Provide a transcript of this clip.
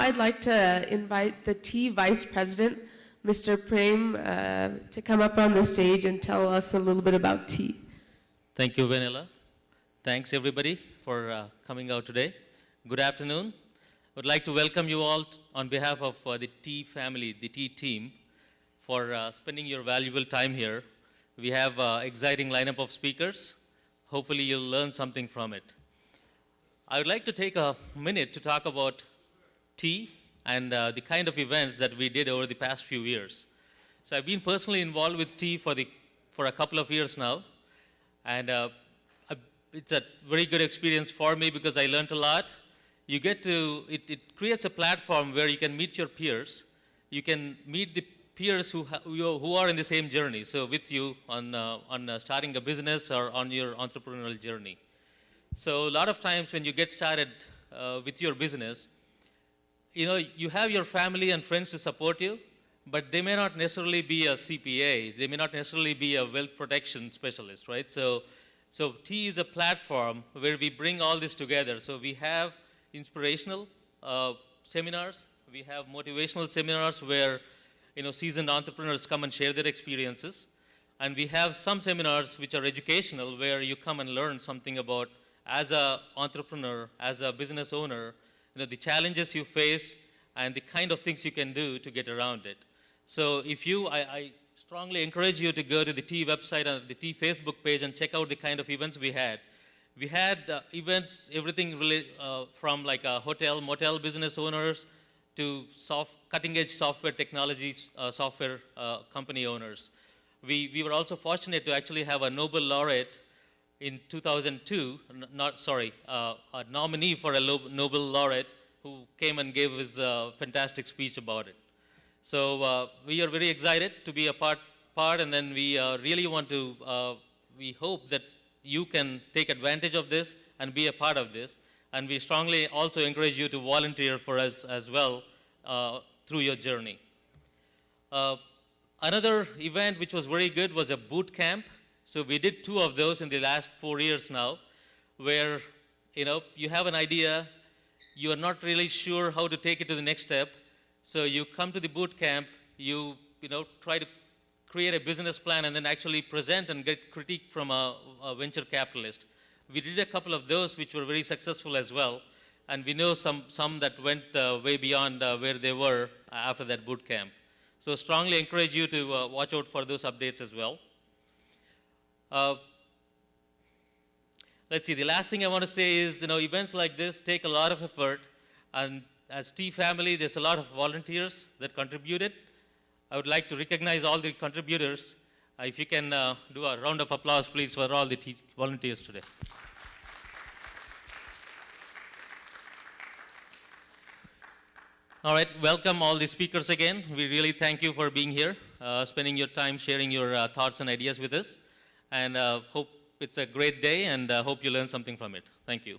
I'd like to invite the Tea Vice President, Mr. Prem, to come up on the stage and tell us a little bit about tea. Thank you, Vanilla. Thanks, everybody, for coming out today. Good afternoon. I would like to welcome you all on behalf of the Tea family, the Tea team, for spending your valuable time here. We have an exciting lineup of speakers. Hopefully, you'll learn something from it. I would like to take a minute to talk about tea and the kind of events that we did over the past few years. So I've been personally involved with tea for a couple of years now. And it's a very good experience for me because I learned a lot. You get to, it creates a platform where you can meet your peers. You can meet the peers who are in the same journey, so with you on starting a business or on your entrepreneurial journey. So a lot of times when you get started with your business, you have your family and friends to support you, but they may not necessarily be a CPA. They may not necessarily be a wealth protection specialist, right? So tea is a platform where we bring all this together. So we have inspirational seminars. We have motivational seminars where seasoned entrepreneurs come and share their experiences. And we have some seminars which are educational where you come and learn something about, as an entrepreneur, as a business owner, the challenges you face and the kind of things you can do to get around it. So I strongly encourage you to go to the Tea website and the Tea Facebook page and check out the kind of events we had. We had events, everything from like hotel, motel business owners to cutting-edge software technologies, software company owners. We were also fortunate to actually have a Nobel laureate in 2002, a nominee for a Nobel laureate who came and gave his fantastic speech about it. So we are very excited to be a part, and then we really want to, we hope that you can take advantage of this and be a part of this. And we strongly also encourage you to volunteer for us as well through your journey. Another event which was very good was a boot camp. So we did 2 of those in the last 4 years now, where you have an idea, you are not really sure how to take it to the next step. So you come to the boot camp, you try to create a business plan and then actually present and get critique from a venture capitalist. We did a couple of those which were very successful as well. And we know some that went way beyond where they were after that boot camp. So strongly encourage you to watch out for those updates as well. Let's see, the last thing I want to say is, events like this take a lot of effort. And as Tea family, there's a lot of volunteers that contributed. I would like to recognize all the contributors. If you can do a round of applause, please, for all the tea volunteers today. All right, welcome all the speakers again. We really thank you for being here, spending your time sharing your thoughts and ideas with us. And hope it's a great day, and hope you learn something from it. Thank you.